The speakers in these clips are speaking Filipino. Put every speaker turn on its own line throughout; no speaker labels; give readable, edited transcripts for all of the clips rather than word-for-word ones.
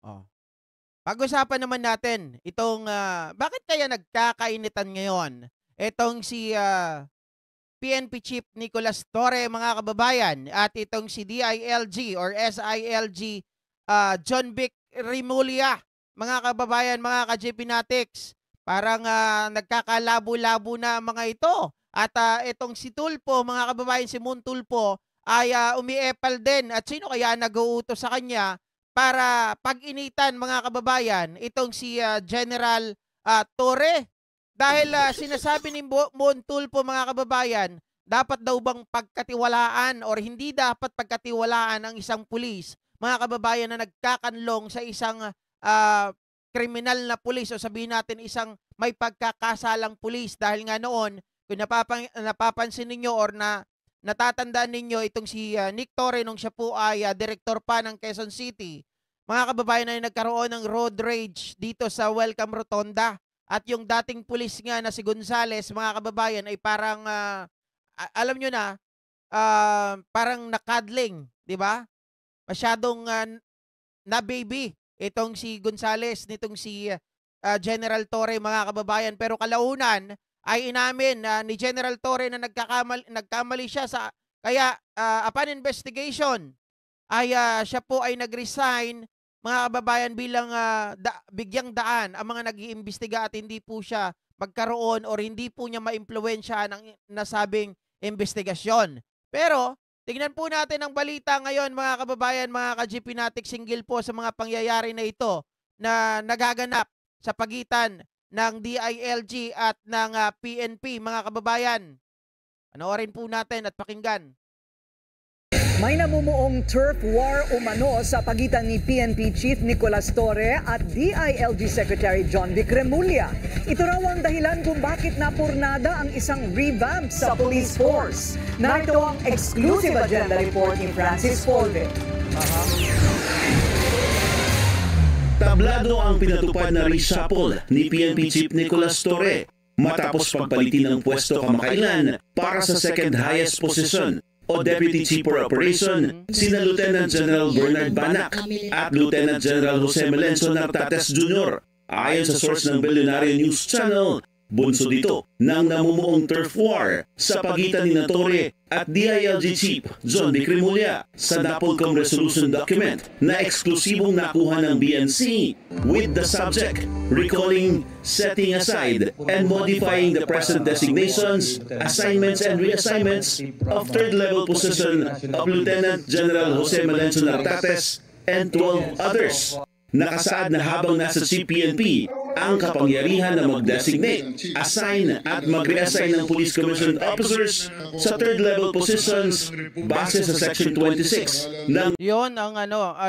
Oh. Pag-usapan naman natin itong, bakit kaya nagkakainitan ngayon itong si, PNP Chief Nicolas Torre mga kababayan at itong si DILG or SILG, John Vic Rimulya mga kababayan, mga ka-GP Natics. Parang, nagkakalabo-labo na ang mga ito at, itong si Tulfo mga kababayan, si Moon Tulfo ay, umiepal din at sino kaya nag-uutos sa kanya para pag-initan mga kababayan itong si, General, Torre. Dahil, sinasabi ni Moon Tulfo mga kababayan, dapat daw bang pagkatiwalaan or hindi dapat pagkatiwalaan ang isang pulis, mga kababayan na nagkakanlong sa isang, kriminal na pulis o sabihin natin isang may pagkakasalang pulis dahil nga noon kung napapansin ninyo or natatandaan ninyo itong si, Nick Torre nung siya po ay, direktor pa ng Quezon City, mga kababayan ay nagkaroon ng road rage dito sa Welcome Rotonda. At yung dating pulis nga na si Gonzales, mga kababayan, ay parang, alam nyo na, parang nakadling, di ba? Masyadong na-baby itong si Gonzales, nitong si General Torre, mga kababayan. Pero kalaunan ay inamin ni General Torre na nagkamali siya kaya upon investigation ay siya po ay nag-resign mga kababayan bilang bigyang daan ang mga nag-iimbestiga at hindi po siya magkaroon or hindi po niya maimpluwensyahan ang nasabing investigasyon. Pero tignan po natin ang balita ngayon mga kababayan, mga ka-GP natik singgil po sa mga pangyayari na ito na nagaganap sa pagitan ng DILG at ng PNP mga kababayan. Panoorin po natin at pakinggan.
May namumuong turf war umano sa pagitan ni PNP Chief Nicolas Torre at DILG Secretary John Vic Remulla. Ito raw ang dahilan kung bakit napurnada ang isang revamp sa police force. Narito ang exclusive agenda report ni Francis Polve.
Tablado ang pinatupad na reshuffle ni PNP Chief Nicolas Torre matapos pagpalitin ng pwesto kamakailan para sa second highest position o Deputy Chief for Operation sina Lieutenant General Bernard Banac at Lieutenant General Jose Melencio Nartates Jr. Ayon sa source ng Billionaire News Channel, bunso dito ng namumuong turf war sa pagitan ni Torre at DILG Chief John Vic Rimulya sa NAPOLCOM resolution document na eksklusibong nakuha ng BNC with the subject recalling, setting aside, and modifying the present designations, assignments, and reassignments of third-level position of Lieutenant General Jose Melencio Nartates and 12 others. Nakasaad na habang nasa CPNP ang kapangyarihan na mag-designate, assign at mag-reassign ng police commissioned officers sa third-level positions base sa Section 26 ng...
Yun ang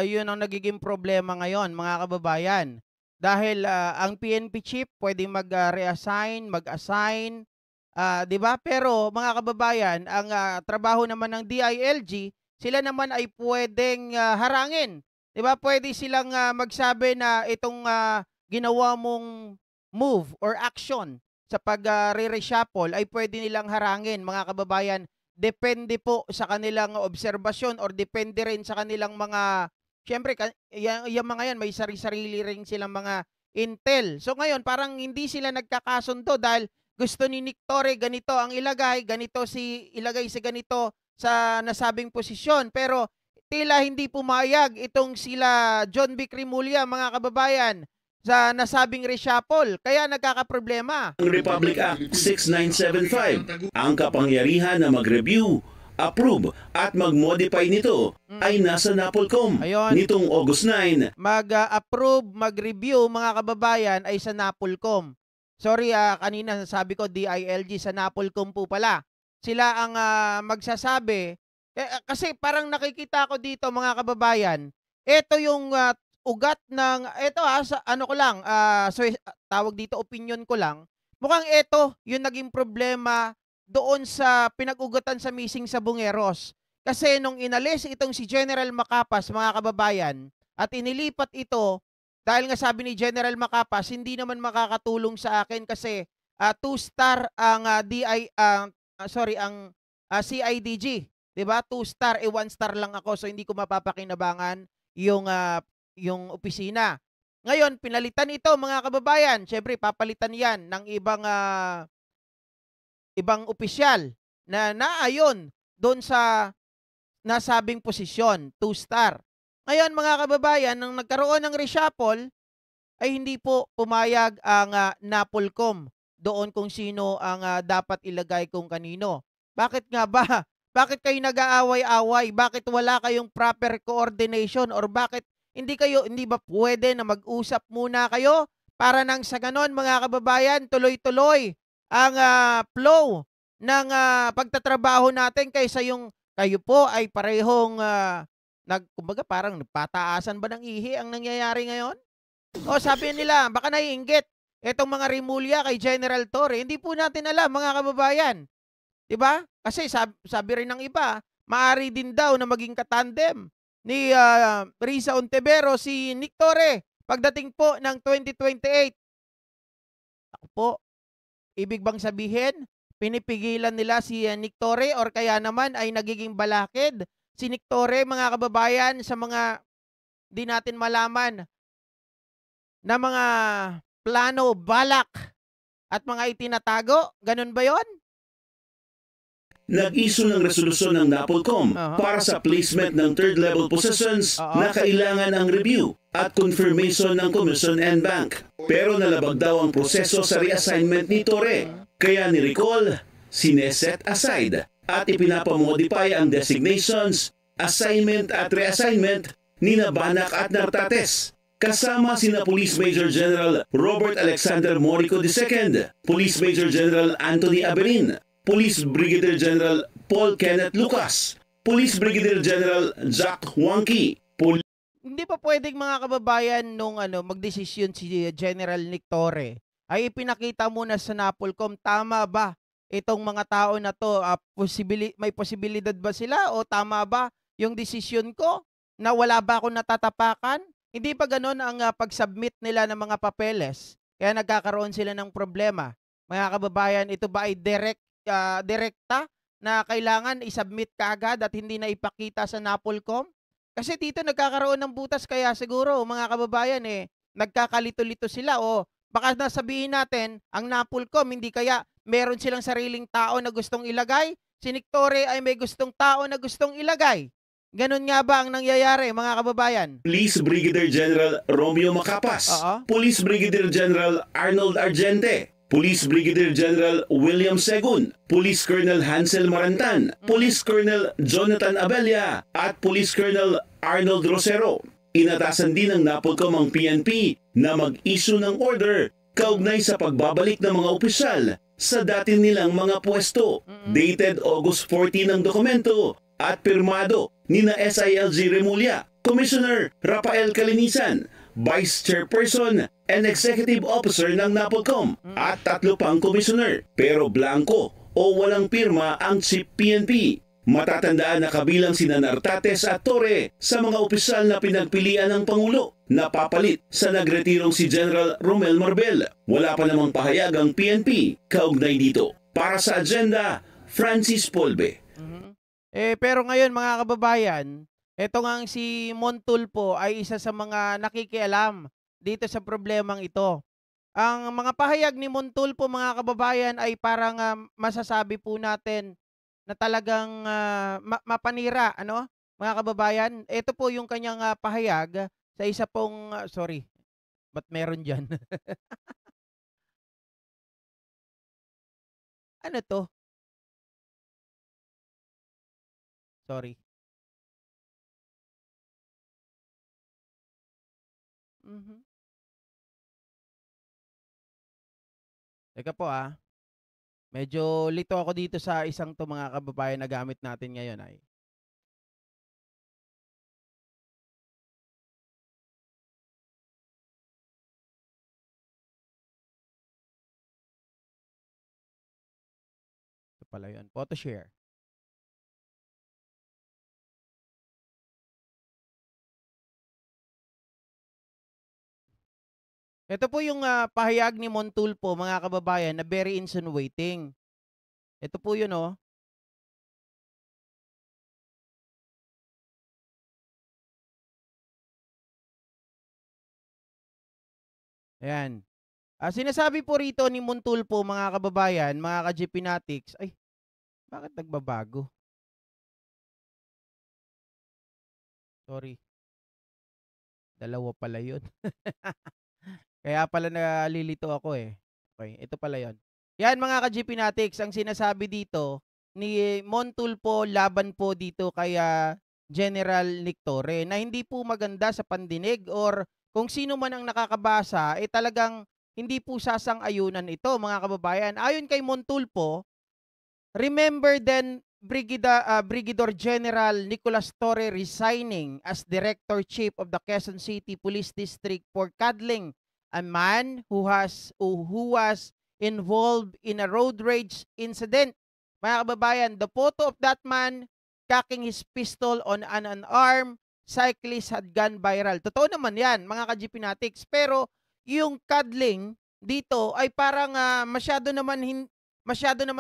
yun ang nagiging problema ngayon mga kababayan. Dahil ang PNP chief pwedeng mag-reassign, mag-assign, 'di ba? Pero mga kababayan, ang trabaho naman ng DILG, sila naman ay pwedeng harangin. 'Di ba? Pwede silang magsabi na itong ginawa mong move or action sa pag-re-reshuffle ay pwede nilang harangin mga kababayan. Depende po sa kanilang obserbasyon or depende rin sa kanilang mga, siyempre, yung mga yan may sarili-sarili rin silang mga intel. So ngayon parang hindi sila nagkakasundo dahil gusto ni Nick Torre ganito ang ilagay, ilagay si ganito sa nasabing posisyon. Pero tila hindi pumayag itong sila John Vic Rimulya mga kababayan sa nasabing reshuffle, kaya nagkakaproblema.
Ang Republic Act 6975, ang kapangyarihan na mag-review, approve at mag-modify nito ay nasa NAPOLCOM.
Ayun.
Nitong August 9.
Mag-approve, mag-review mga kababayan ay sa NAPOLCOM. Sorry, kanina sabi ko DILG, sa NAPOLCOM po pala. Sila ang magsasabi. Kasi parang nakikita ko dito mga kababayan, ito yung ugat ng ito sa ano ko lang, tawag dito opinion ko lang. Mukhang ito yung naging problema doon sa pinag-ugatan sa missing sa Bungeros. Kasi nung inalis itong si General Macapas mga kababayan at inilipat ito, dahil nga sabi ni General Macapas, hindi naman makakatulong sa akin kasi 2-star ang CIDG, 'di ba? 2-star 1-star lang ako, so hindi ko mapapakinabangan yung yung opisina. Ngayon, pinalitan ito mga kababayan. Siyempre, papalitan yan ng ibang opisyal na naayon doon sa nasabing posisyon, 2-star. Ngayon mga kababayan, nang nagkaroon ng reshuffle, ay hindi po pumayag ang NAPOLCOM doon kung sino ang dapat ilagay kung kanino. Bakit nga ba? Bakit kayo nag-aaway-away? Bakit wala kayong proper coordination? Or bakit hindi ba pwede na mag-usap muna kayo para nang sa ganon mga kababayan, tuloy-tuloy ang flow ng pagtatrabaho natin kaysa yung kayo po ay parehong kumbaga parang pataasan ba ng ihi ang nangyayari ngayon? O sabi nila, baka naiinggit itong mga Rimulya kay General Torre. Hindi po natin alam mga kababayan. 'Di ba? Kasi sabi rin ng iba, maari din daw na maging katandem ni Risa Ontiveros si Nick Torre pagdating po ng 2028. Ako po, ibig bang sabihin, pinipigilan nila si Nick Torre or kaya naman ay nagiging balakid si Nick Torre mga kababayan sa mga di natin malaman na mga plano, balak at mga itinatago? Ganun ba yon?
Nag-issue ng resolusyon ng NAPOLCOM para sa placement ng third-level positions na kailangan ng review at confirmation ng Commission and Bank. Pero nalabag daw ang proseso sa reassignment ni Torre. Kaya ni-recall, sineset aside at ipinapamodify ang designations, assignment at reassignment ni Banak at Nartates. Kasama sina Police Major General Robert Alexander Morico II, Police Major General Anthony Aberin, Police Brigadier General Paul Kenneth Lucas, Police Brigadier General Jack Huangki.
Hindi pa pwedeng mga kababayan nung magdesisyon si General Nick Torre ay ipinakita muna sa NAPOLCOM, tama ba itong mga tao na to, may posibilidad ba sila o tama ba yung desisyon ko na wala ba akong natatapakan? Hindi pa ganon ang pag-submit nila ng mga papeles, kaya nagkakaroon sila ng problema. Mga kababayan, ito ba ay direkta na kailangan i-submit kaagad at hindi na ipakita sa NAPOLCOM? Kasi dito nagkakaroon ng butas, kaya siguro mga kababayan nagkakalito-lito sila o baka nasabihin natin ang NAPOLCOM hindi kaya meron silang sariling tao na gustong ilagay, si Nick Torre ay may gustong tao na gustong ilagay. Ganon nga ba ang nangyayari mga kababayan?
Police Brigadier General Romeo Macapas, Police Brigadier General Arnold Argente, Police Brigadier General William Segun, Police Colonel Hansel Marantan, Police Colonel Jonathan Abella, at Police Colonel Arnold Rosero. Inatasan din ng NAPOLCOM ang PNP na mag-issue ng order kaugnay sa pagbabalik ng mga opisyal sa dati nilang mga pwesto. Dated August 14 ang dokumento at pirmado ni SILG Remulla, Commissioner Rafael Calinisan, Vice Chairperson and Executive Officer ng NAPOLCOM at 3 pang Commissioner, pero blanco o walang pirma ang Chief PNP. Matatandaan na kabilang sina Nartates at Torre sa mga opisyal na pinagpilian ng Pangulo na papalit sa nagretirong si General Romel Marbel. Wala pa namang pahayag ang PNP kaugnay dito. Para sa agenda, Francis Polbe.
Pero ngayon mga kababayan, eto ngang si Montulfo ay isa sa mga nakikialam dito sa problemang ito. Ang mga pahayag ni Montulfo mga kababayan ay parang masasabi po natin na talagang mapanira, mga kababayan. Ito po yung kanyang pahayag sa isa pong, sorry, ba't meron dyan? Ano to? Sorry. Teka po medyo lito ako dito sa isang to mga kababayan na gamit natin ngayon ay. Ito pala yun. Photo share. Ito po yung pahayag ni Montulfo mga kababayan na very insinuating. Ito po yun Ayan. Sinasabi po rito ni Montulfo, mga kababayan, mga ka-GP Natics, ay, bakit nagbabago? Sorry. Dalawa pala yun. Kaya pala nalilito ako eh. Okay, ito pala yon. Yan mga ka-GP Natics, ang sinasabi dito ni Montulfo laban po dito kay General Nick Torre na hindi po maganda sa pandinig or kung sino man ang nakakabasa, talagang hindi po sasang-ayunan ito mga kababayan. Ayon kay Montulfo, remember then Brigadier General Nicolas Torre resigning as Director Chief of the Quezon City Police District for cuddling a man who was involved in a road rage incident. Mga kababayan, the photo of that man cocking his pistol on an unarmed cyclist had gone viral. Totoo naman yan, mga ka-GP Natics. Pero yung cuddling dito ay parang masyado naman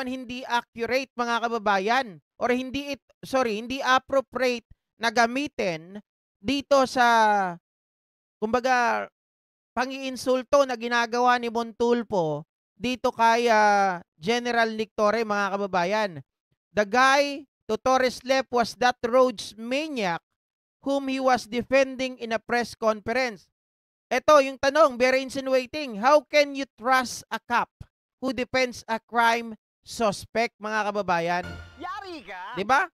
hindi accurate, mga kababayan, or hindi appropriate na gamitin dito sa kumbaga pang-iinsulto na ginagawa ni Montulfo dito kay General Nick Torre, mga kababayan. The guy to Torre's left was that Rhodes maniac whom he was defending in a press conference. Ito yung tanong, very insinuating. How can you trust a cop who defends a crime suspect, mga kababayan?
Yari ka!
Diba?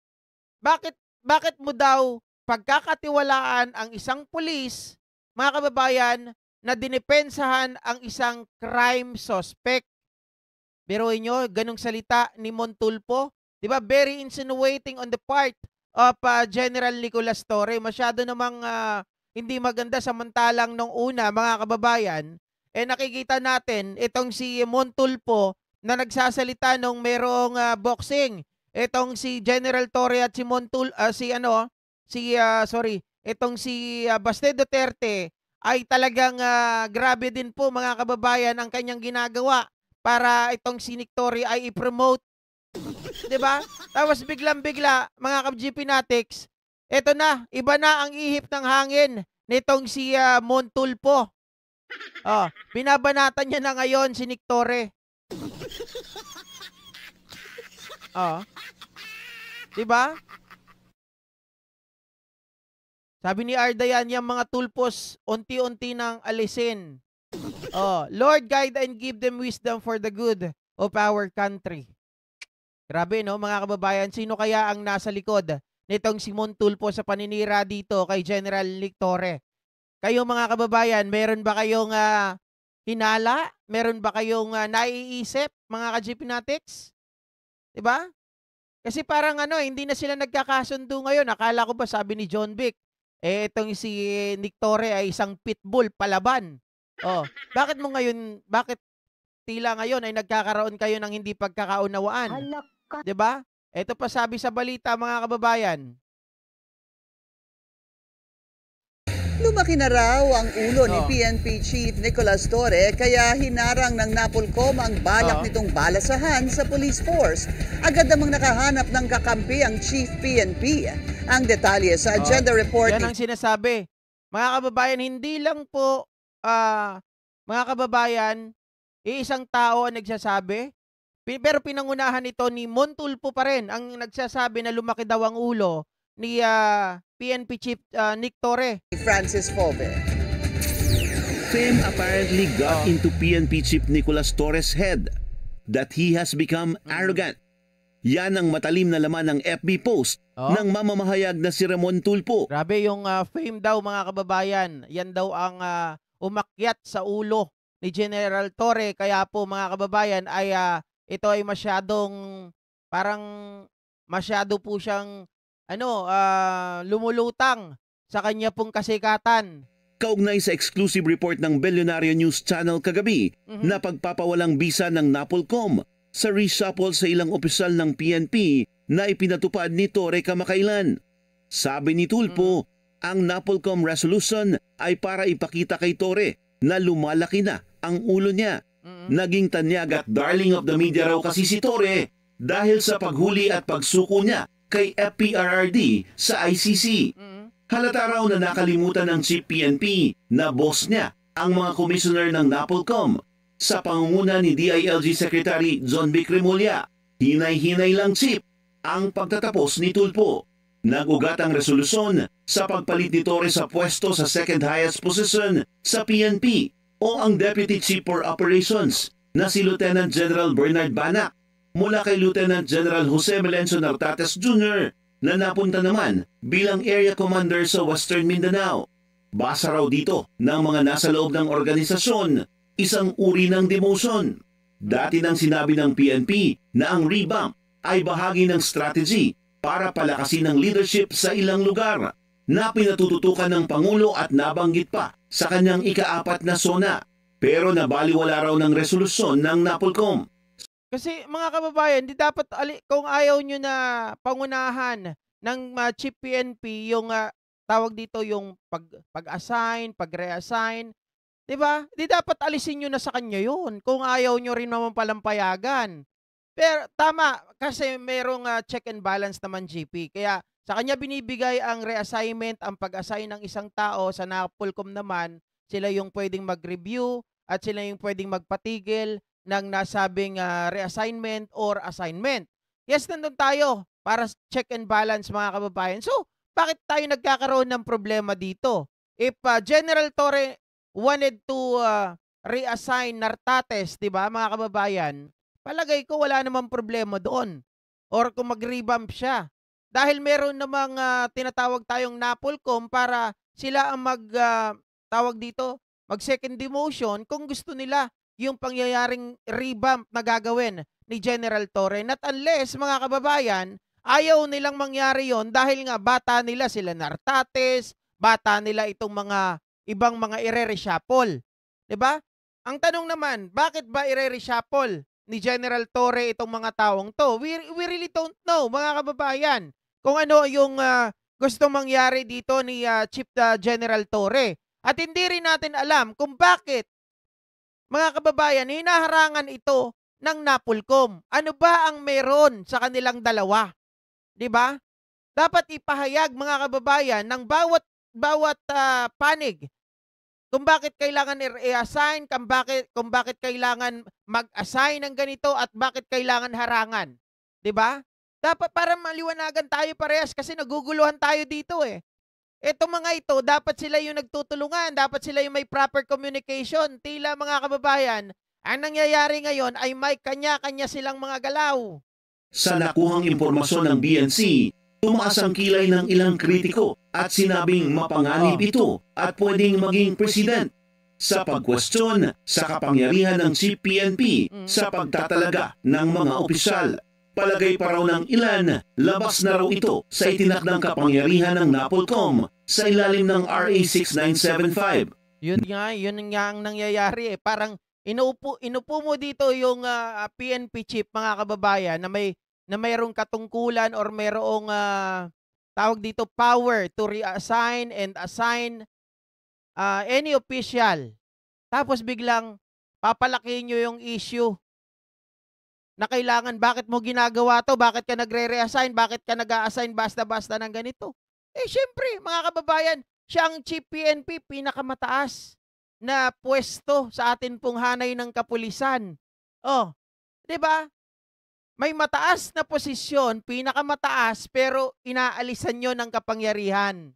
Bakit mo daw pagkakatiwalaan ang isang pulis, mga kababayan, na dinepensahan ang isang crime suspect? Biruin nyo, ganung salita ni Montulfo. Diba? Very insinuating on the part of General Nicolas Torre. Masyado namang hindi maganda, samantalang nung una, mga kababayan, nakikita natin itong si Montulfo na nagsasalita nung merong boxing. Itong si General Torre at si Baste Duterte ay talagang grabe din po, mga kababayan, ang kanyang ginagawa para itong si Nick Torre ay i-promote. Diba? Tapos biglang-bigla, mga ka-GP Natics, eto na, iba na ang ihip ng hangin nitong si Montulfo. Binabanatan niya na ngayon si Nick Torre. Diba? Sabi ni Ardayan, yung mga tulpos, unti-unti nang alisin. Lord, guide and give them wisdom for the good of our country. Grabe, no, mga kababayan, sino kaya ang nasa likod nitong si Montulfo sa paninira dito kay General Nick Torre? Kayo, mga kababayan, meron ba kayong hinala? Meron ba kayong naiisip, mga ka-GP Natics? Diba? Kasi parang hindi na sila nagkakasundo ngayon. Akala ko ba, sabi ni John Vic, itong si Nick Torre ay isang pitbull palaban. Bakit tila ngayon ay nagkakaroon kayo ng hindi pagkakaunawaan? Diba? Ito pa sabi sa balita, mga kababayan.
Lumaki na raw ang ulo ni PNP Chief Nicolas Torre kaya hinarang ng NAPOLCOM ang balak nitong balasahan sa police force. Agad namang nakahanap ng kakampi ang Chief PNP. Ang detalye sa agenda report.
Yan ang sinasabi. Mga kababayan, hindi lang po, mga kababayan, isang tao ang nagsasabi. Pero pinangunahan ito ni Montulfo pa rin ang nagsasabi na lumaki daw ang ulo ni PNP Chief Nick Torre.
Francis Fove.
Fame apparently got into PNP Chief Nicolas Torre's head that he has become arrogant. Yan ang matalim na laman ng FB post ng mamamahayag na si Ramon Tulfo.
Grabe yung fame daw, mga kababayan. Yan daw ang umakyat sa ulo ni General Torre. Kaya po, mga kababayan, ay ito ay masyado po siyang lumulutang sa kanya pong kasikatan.
Kaugnay sa exclusive report ng Billionaire News Channel kagabi na pagpapawalang bisa ng NAPOLCOM sa reshuffle sa ilang opisyal ng PNP na ipinatupad ni Torre kamakailan. Sabi ni Tulfo, ang NAPOLCOM resolution ay para ipakita kay Torre na lumalaki na ang ulo niya. Naging tanyag at darling of the media raw kasi si Torre dahil sa paghuli at pagsuko niya kay FPRRD sa ICC. Halata raw na nakalimutan ng Chief PNP na boss niya ang mga komisyoner ng NAPOLCOM sa pangunguna ni DILG Secretary John B. Cremulya. Hinay-hinay lang Chief ang pagtatapos ni Tulfo. Nag-ugat ang resolusyon sa pagpalit ni Torre sa pwesto sa second highest position sa PNP o ang Deputy Chief for Operations na si Lieutenant General Bernard Banac mula kay Lieutenant General Jose Melencio Nartates Jr. na napunta naman bilang Area Commander sa Western Mindanao. Basa raw dito ng mga nasa loob ng organisasyon, isang uri ng demotion. Dati nang sinabi ng PNP na ang revamp ay bahagi ng strategy para palakasin ang leadership sa ilang lugar na pinatututukan ng Pangulo at nabanggit pa sa kanyang ika-4 na SONA. Pero nabaliwala raw ng resolusyon ng NAPOLCOM.
Kasi mga kababayan, di dapat kung ayaw nyo na pangunahan ng Chief PNP yung tawag dito yung pag-assign, pag-reassign, di ba? Di dapat alisin nyo na sa kanya yun kung ayaw nyo rin naman palang payagan. Pero tama, kasi merong check and balance naman GP. Kaya sa kanya binibigay ang reassignment, ang pag-assign ng isang tao. Sa NAPOLCOM naman, sila yung pwedeng mag-review at sila yung pwedeng magpatigil ng nasabing reassignment or assignment. Yes, nandun tayo para check and balance mga kababayan. So, bakit tayo nagkakaroon ng problema dito? If General Torre wanted to reassign Nartates, di ba mga kababayan, palagay ko wala namang problema doon. Or kung mag-revamp siya. Dahil meron namang tinatawag tayong NAPOLCOM para sila ang tawag dito, mag-second demotion kung gusto nila yung pangyayaring revamp na gagawin ni General Torre. Not unless, mga kababayan, ayaw nilang mangyari yon dahil nga bata nila sila Nartates, bata nila itong mga ibang mga ire-reshuffle. Diba? Ang tanong naman, bakit ba ire-reshuffle ni General Torre itong mga taong to? We really don't know, mga kababayan, kung ano yung gusto mangyari dito ni Chief General Torre. At hindi rin natin alam kung bakit, mga kababayan, hinaharangan ito ng NAPOLCOM. Ano ba ang meron sa kanilang dalawa? 'Di ba? Dapat ipahayag, mga kababayan, ng bawat panig kung bakit kailangan i-assign, kung bakit kailangan mag-assign ng ganito at bakit kailangan harangan. 'Di ba? Dapat para maliwanagan tayo parehas kasi naguguluhan tayo dito eh. Etong mga ito, dapat sila yung nagtutulungan, dapat sila yung may proper communication. Tila, mga kababayan, ang nangyayari ngayon ay may kanya-kanya silang mga galaw.
Sa nakuhang impormasyon ng BNC, tumaas ang kilay ng ilang kritiko at sinabing mapanganib ito at pwedeng maging president sa pagkwestiyon sa kapangyarihan ng Chief PNP sa pagtatalaga ng mga opisyal. Palagay pa raw ng ilan, labas na raw ito sa itinakdang kapangyarihan ng NAPOLCOM sa ilalim ng RA 6975.
Yun nga ang nangyayari eh. Parang inupo mo dito yung PNP chief, mga kababayan, na mayroong katungkulan or mayroong tawag dito power to reassign and assign any official. Tapos biglang papalakihin nyo yung issue na kailangan, bakit mo ginagawa to? Bakit ka nagre-reassign? Bakit ka nag-a-assign basta-basta ng ganito? Eh, syempre, mga kababayan, siya ang Chief PNP, pinakamataas na pwesto sa atin pong hanay ng kapulisan. Oh, 'di ba? May mataas na posisyon, pinakamataas, pero inaalisan nyo ng kapangyarihan.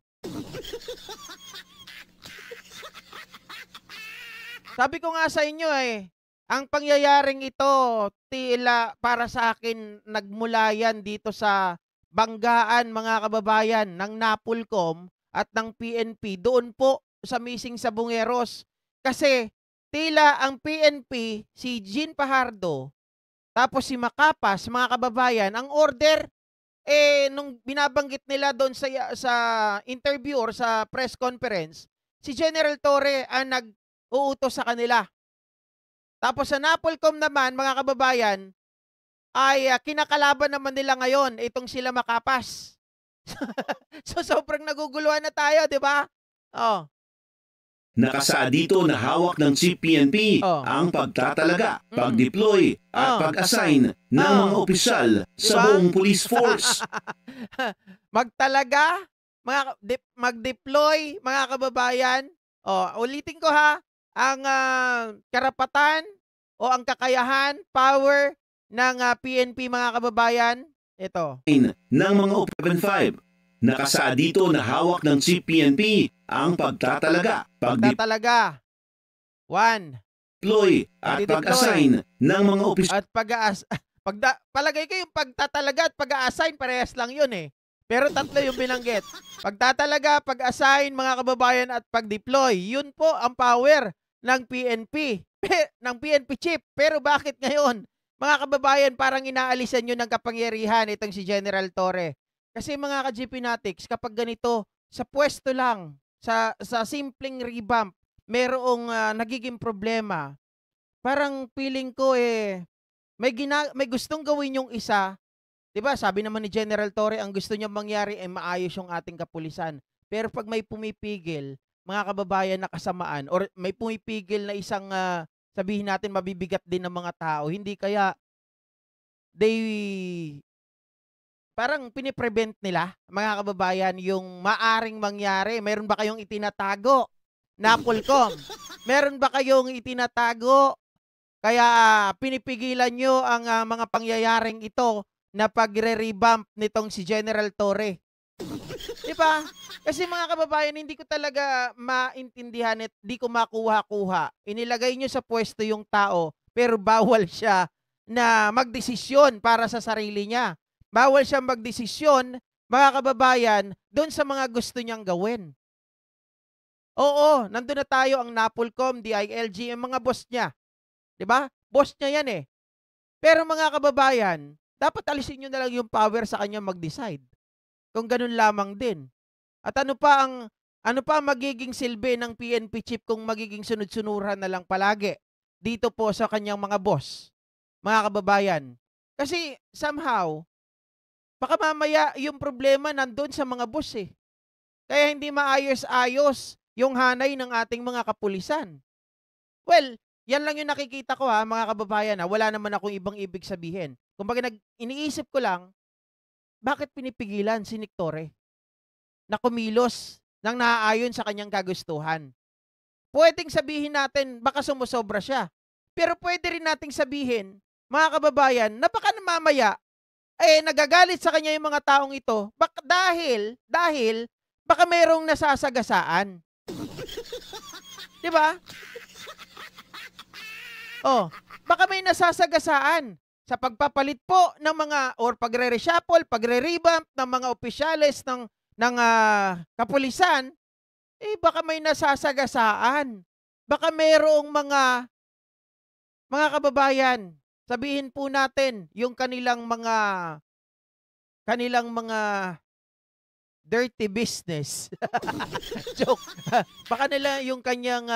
Sabi ko nga sa inyo eh, ang pangyayaring ito, tila para sa akin, nagmula yan dito sa banggaan, mga kababayan, ng NAPOLCOM at ng PNP, doon po sa Missing Sabongeros. Kasi tila ang PNP, si Jean Fajardo, tapos si Macapas, mga kababayan, ang order, nung binabanggit nila doon sa interview or sa press conference, si General Torre ang nag-uutos sa kanila. Tapos sa NAPOLCOM naman, mga kababayan, ay kinakalaban naman nila ngayon itong sila Macapas. So sobrang naguguluhan na tayo, di ba? Oh.
Nakasaad dito na hawak ng Chief PNP ang pagtatalaga, pag-deploy at pag-assign ng mga opisyal sa buong police force.
Magtalaga, mag-deploy, mga kababayan. Ulitin ko ha, ang karapatan o ang kakayahan, power ng PNP mga kababayan? Ito.
Ng mga OP-75. Nakasaad dito na hawak ng Chief PNP ang pagtatalaga,
Pagtatalaga. 1.
pag-deploy at pag-assign ng mga opisyal
At palagay ko yung pagtatalaga at pag-a-assign, parehas lang yun eh. Pero tatlo yung binanggit. Pagtatalaga, pag-assign mga kababayan at pag-deploy. Yun po ang power ng PNP. ng PNP chief. Pero bakit ngayon? Mga kababayan, parang inaalisan nyo ng kapangyarihan itong si General Torre. Kasi mga ka-GP Natics, kapag ganito, sa pwesto lang, sa simpleng revamp, merong nagiging problema. Parang feeling ko may gustong gawin yung isa. 'Di ba? Sabi naman ni General Torre, ang gusto niya mangyari ay maayos yung ating kapulisan. Pero pag may pumipigil, mga kababayan na kasamaan or may pumipigil na isang sabihin natin mabibigat din ng mga tao, hindi kaya parang piniprevent nila, mga kababayan, yung maaring mangyari. Meron ba kayong itinatago? Napolcom. Meron ba kayong itinatago? Kaya pinipigilan nyo ang mga pangyayaring ito na pagre-revamp nitong si General Torre. Di ba? Kasi mga kababayan, hindi ko talaga maintindihan at di ko makuha-kuha. Inilagay nyo sa pwesto yung tao, pero bawal siya na magdesisyon para sa sarili niya. Bawal siya magdesisyon, mga kababayan, doon sa mga gusto niyang gawin. Oo, nandun na tayo ang Napolcom, DILG, ang mga boss niya. 'Di ba? Boss niya 'yan eh. Pero mga kababayan, dapat alisin niyo na lang yung power sa kanya mag-decide. Kung ganun lamang din. At ano pa ang magiging silbi ng PNP chief kung magiging sunod-sunuran na lang palagi dito po sa kanyang mga boss, mga kababayan. Kasi somehow, baka mamaya yung problema nandun sa mga boss eh. Kaya hindi maayos-ayos yung hanay ng ating mga kapulisan. Well, yan lang yung nakikita ko mga kababayan wala naman akong ibang ibig sabihin. Kumbaga iniisip ko lang, bakit pinipigilan si Nick Torre na kumilos nang naaayon sa kanyang kagustuhan? Pwedeng sabihin natin, baka sumusobra siya. Pero pwede rin nating sabihin, mga kababayan, na baka mamaya, nagagalit sa kanya yung mga taong ito, dahil, baka mayroong nasasagasaan. Diba? Oh, baka may nasasagasaan sa pagpapalit po ng mga or pagre-reshuffle, pagre-revamp ng mga opisyales ng kapulisan, baka may nasasagasaan. Baka mayroong mga kababayan, sabihin po natin yung kanilang mga dirty business. Joke. Baka nila yung kanyang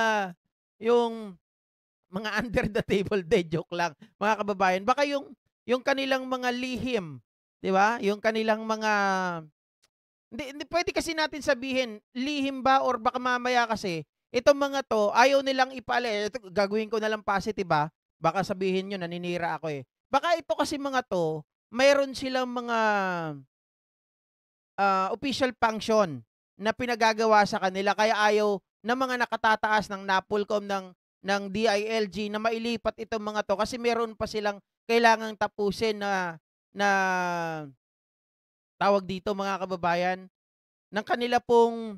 yung mga under the table joke lang, mga kababayan. Baka yung kanilang mga lihim, 'di ba? Yung kanilang mga hindi pwede kasi natin sabihin lihim ba or baka mamaya kasi itong mga to ayaw nilang ipale. Ito, gagawin ko na lang positive ba? Baka sabihin niyo naninira ako eh. Baka ito kasi mga to, mayroon silang mga official function na pinagagawa sa kanila kaya ayaw ng mga nakatataas ng Napolcom ng DILG na mailipat itong mga to kasi meron pa silang kailangang tapusin na tawag dito mga kababayan ng kanila pong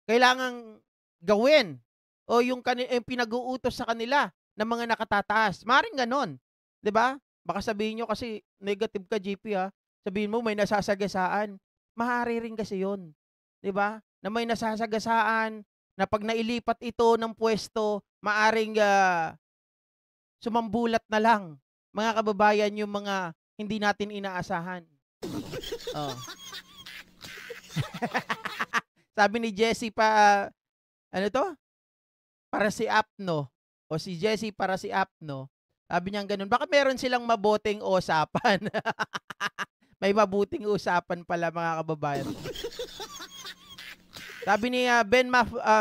kailangang gawin o yung pinag-uutos sa kanila ng mga nakatataas. Maring ganon. 'Di ba? Baka sabihin nyo kasi negative ka GP Sabihin mo may nasasagasaan. Maaari rin kasi 'yon. 'Di ba? Na may nasasagasaan na pag nailipat ito ng pwesto, maaring sumambulat na lang mga kababayan yung mga hindi natin inaasahan. Oh. Sabi ni Jessie ano to? Para si Apno. O si Jessie para si Apno. Sabi niya ganun. Baka meron silang mabuting usapan. May mabuting usapan pala mga kababayan. Sabi ni Ben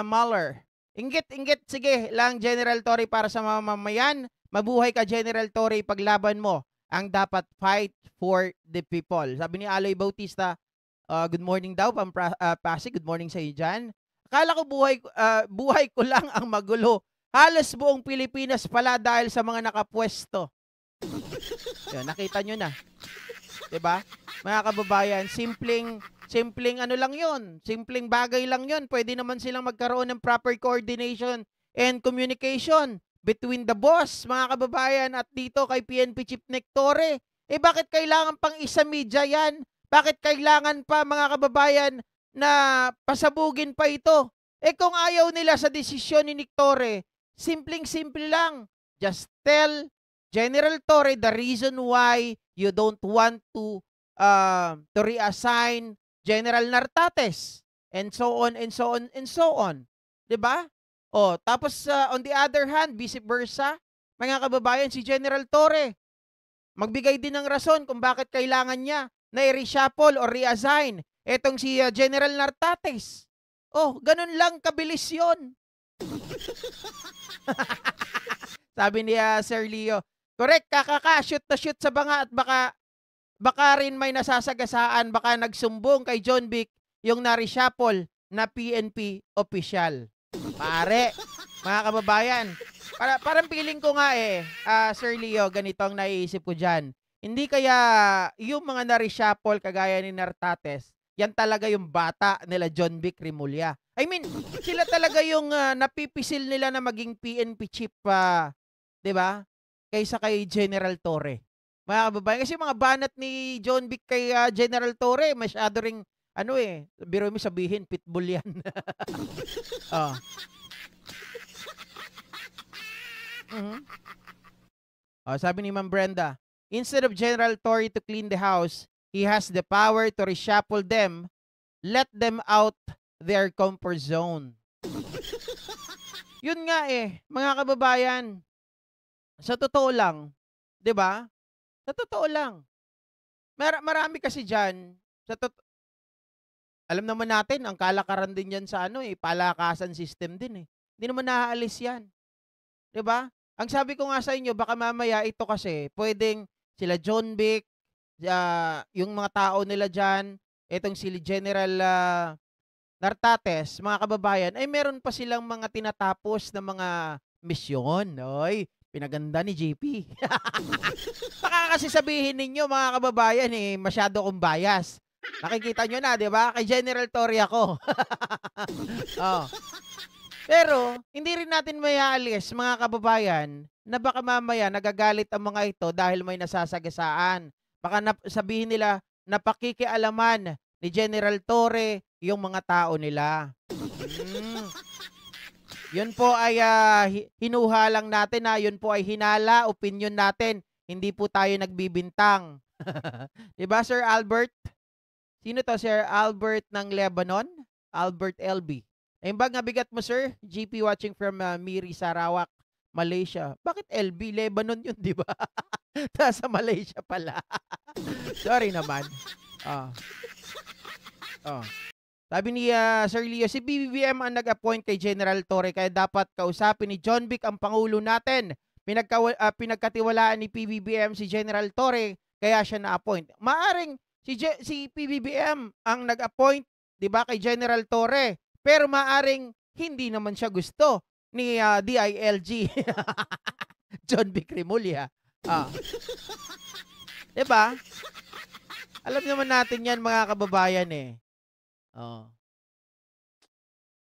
Muller, inggit, sige lang General Torre para sa mamamayan. Mabuhay ka General Torre, paglaban mo ang dapat fight for the people. Sabi ni Aloy Bautista, good morning daw, Pasig, good morning sa iyo dyan. Akala ko buhay ko lang ang magulo. Halos buong Pilipinas pala dahil sa mga nakapwesto. Yan, nakita nyo na. 'Di ba? Mga kababayan, simpleng ano lang 'yon. Simpleng bagay lang 'yon. Pwede naman silang magkaroon ng proper coordination and communication between the boss, mga kababayan, at dito kay PNP Chief Nick Torre. Bakit kailangan pang isa media yan? Bakit kailangan pa, mga kababayan, na pasabugin pa ito? Kung ayaw nila sa desisyon ni Nick Torre, simpleng-simple lang. Just tell General Torre the reason why you don't want to reassign General Nartates, and so on, and so on, and so on. 'Di ba? Tapos on the other hand, vice versa, mga kababayan, si General Torre, magbigay din ng rason kung bakit kailangan niya na i-reshuffle or reassign etong si General Nartates. Ganun lang kabilis yun. Sabi ni Sir Leo, correct, shoot na shoot sa banga at baka rin may nasasagasaan, baka nagsumbong kay John Vic yung na-reshuffle na PNP official. Pare, mga kababayan, parang feeling ko nga Sir Leo, ganito ang naiisip ko dyan. Hindi kaya yung mga na-reshuffle kagaya ni Nartates, yan talaga yung bata nila John Vic Remulla. I mean, sila talaga yung napipisil nila na maging PNP chief, 'di ba? Kaysa kay General Torre. Mga kababayan, kasi mga banat ni John Vic kay General Torre, masyado ring biro mo sabihin, pitbull yan. Sabi ni Ma'am Brenda, instead of General Torre to clean the house, he has the power to reshuffle them, let them out their comfort zone. Yun nga mga kababayan, sa totoo lang, 'di ba? Sa totoo lang. Marami kasi diyan, alam naman natin, ang kalakaran din yan sa palakasan system din Hindi naman naaalis yan. 'Di ba? Ang sabi ko nga sa inyo, baka mamaya ito kasi, pwedeng sila John Vic, yung mga tao nila dyan, itong si General Nartates, mga kababayan, ay meron pa silang mga tinatapos na mga misyon. Pinaganda ni JP. Baka kasi sabihin ninyo, mga kababayan, masyado kong bias. Nakikita nyo na, di ba? Kay General Torre ako. Pero, hindi rin natin mayaalis, mga kababayan, na baka mamaya nagagalit ang mga ito dahil may nasasagasaan. Baka sabihin nila, napakikialaman ni General Torre yung mga tao nila. Yun po ay hinuha lang natin yun po ay hinala, opinion natin. Hindi po tayo nagbibintang. Diba, Sir Albert? Sino to, Sir Albert ng Lebanon? Albert LB. Ayun ba nga bigat mo, sir? GP watching from Miri, Sarawak, Malaysia. Bakit LB? Lebanon yun, di ba? Sa Malaysia pala. Sorry naman. Sabi ni Sir Leo, si BBM ang nag-appoint kay General Torre, kaya dapat kausapin ni John Vic ang Pangulo natin. Pinagkatiwalaan ni PBBM si General Torre, kaya siya na-appoint. Maaring si PBBM ang nag-appoint, 'di ba, kay General Torre, pero maaring hindi naman siya gusto ni DILG. John Vic Remulla. 'Di ba? Alam naman natin 'yan, mga kababayan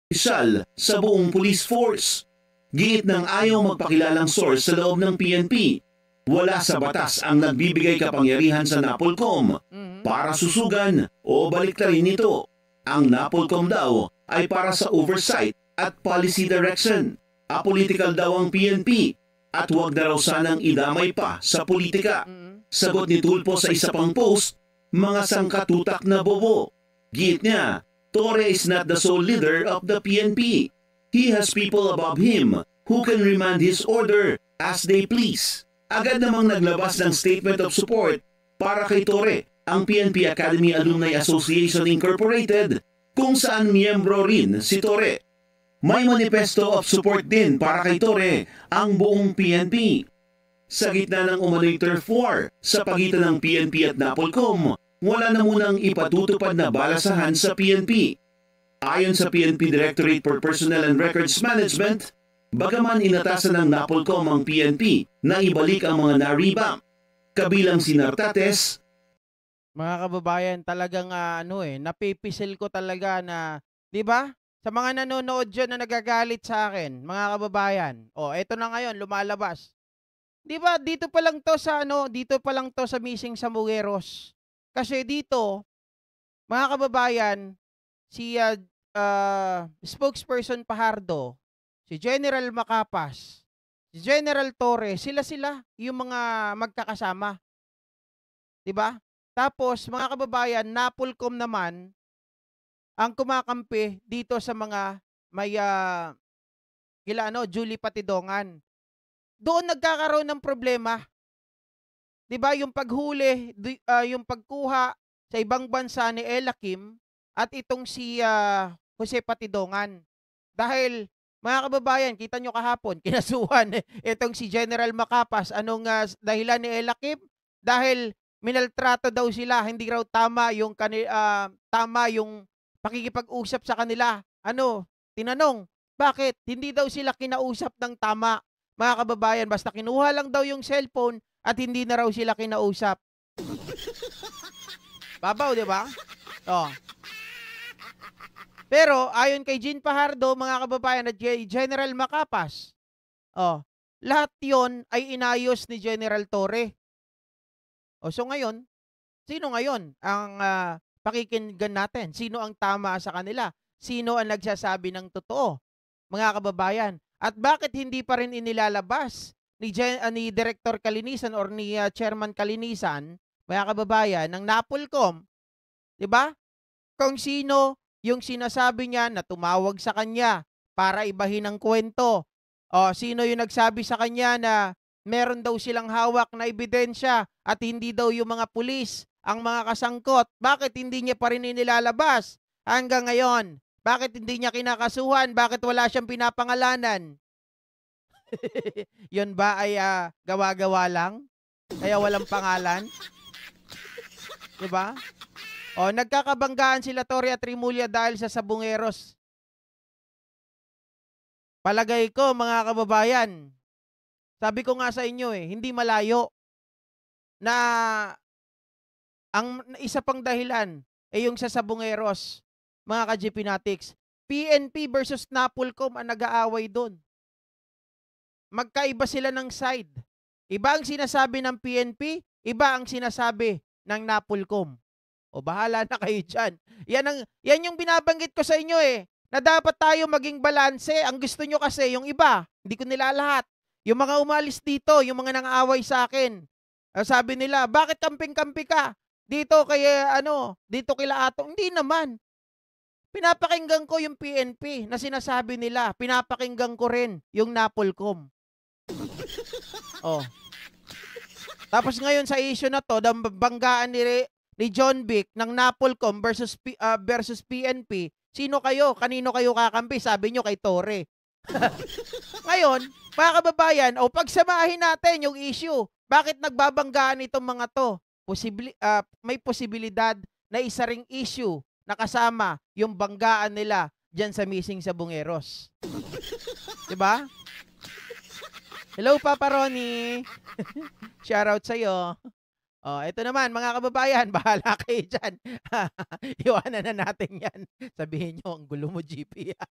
Isal sa buong police force. Giit ng ayaw magpakilalang source sa loob ng PNP. Wala sa batas ang nagbibigay kapangyarihan sa NAPOLCOM para susugan o baliktarin nito. Ang NAPOLCOM daw ay para sa oversight at policy direction. Apolitical daw ang PNP at huwag na raw sanang idamay pa sa politika. Sagot ni Tulfo sa isa pang post, mga sangkatutak na bobo. Giit niya, Torre is not the sole leader of the PNP. He has people above him who can remand his order as they please. Agad namang naglabas ng statement of support para kay Torre ang PNP Academy Alumni Association Incorporated, kung saan miyembro rin si Torre. May manifesto of support din para kay Torre ang buong PNP. Sa gitna ng umano'y turf war sa pagitan ng PNP at NAPOLCOM, wala na munang ipatutupad na balasahan sa PNP. Ayon sa PNP Directorate for Personnel and Records Management, bagaman inatasan ng NAPOLCOM ang PNP na ibalik ang mga na-revamp, kabilang si Nartates.
Mga kababayan, talagang napipisil ko talaga na, 'di ba? Sa mga nanonood dyan na nagagalit sa akin, mga kababayan. Eto na ngayon lumalabas. 'Di ba? Dito pa lang 'to sa Missing Samueros. Kasi dito, mga kababayan, si spokesperson Pahardo, si General Macapas, si General Torre, sila yung mga magkakasama. 'Di ba? Tapos mga kababayan, NAPOLCOM naman ang kumakampi dito sa mga may Julie Patidongan. Doon nagkakaroon ng problema. 'Di ba? Yung paghuli, yung pagkuha sa ibang bansa ni Ella Kim at itong si Jose Patidongan. Dahil mga kababayan, kita nyo kahapon, kinasuhan itong si General Macapas. Anong dahilan ni Ella Kim? Dahil minaltrato daw sila, hindi raw tama yung pakikipag-usap sa kanila. Tinanong, bakit? Hindi daw sila kinausap ng tama. Mga kababayan, basta kinuha lang daw yung cellphone at hindi na raw sila kinausap. Babaw, di ba? Pero ayon kay Jean Pahardo, mga kababayan, at General Macapas, lahat yon ay inayos ni General Torre. So ngayon, sino ngayon ang pakikinggan natin? Sino ang tama sa kanila? Sino ang nagsasabi ng totoo? Mga kababayan, at bakit hindi pa rin inilalabas ni Director Kalinisan or ni Chairman Kalinisan, mga kababayan, ng NAPOLCOM, 'di ba? Kung sino yung sinasabi niya na tumawag sa kanya para ibahin ang kwento. Sino yung nagsabi sa kanya na meron daw silang hawak na ebidensya at hindi daw yung mga pulis ang mga kasangkot. Bakit hindi niya pa rin inilalabas hanggang ngayon? Bakit hindi niya kinakasuhan? Bakit wala siyang pinapangalanan? Yun ba ay gawa-gawa lang? Kaya walang pangalan? Diba? Nagkakabanggaan sila Torre at Rimulya dahil sa Sabungeros. Palagay ko, mga kababayan, sabi ko nga sa inyo hindi malayo na ang isa pang dahilan yung sa Sabungeros, mga ka-GPnatics. PNP versus NAPOLCOM ang nag-aaway doon. Magkaiba sila ng side. Iba ang sinasabi ng PNP, iba ang sinasabi ng NAPOLCOM. Bahala na kayo dyan. Yan yung binabanggit ko sa inyo na dapat tayo maging balanse. Ang gusto nyo kasi yung iba, hindi ko nila lahat. Yung mga umalis dito, yung mga nang-aaway sa akin, sabi nila, bakit kamping-kampi ka? Dito dito kila Atong. Hindi naman. Pinapakinggan ko yung PNP na sinasabi nila. Pinapakinggan ko rin yung NAPOLCOM. Tapos ngayon sa issue na to, banggaan ni John Vic ng NAPOLCOM versus PNP, sino kayo? Kanino kayo kakampi? Sabi nyo kay Torre. Ngayon, mga kababayan, pagsamahin natin yung issue. Bakit nagbabanggaan itong mga to? May posibilidad na isa ring issue na kasama yung banggaan nila dyan sa Missing Sabungeros. Diba? Hello, Papa Ronnie. Shoutout sa'yo. Ito naman, mga kababayan, bahala kayo dyan. Iwanan na natin yan. Sabihin nyo, ang gulo mo, GP.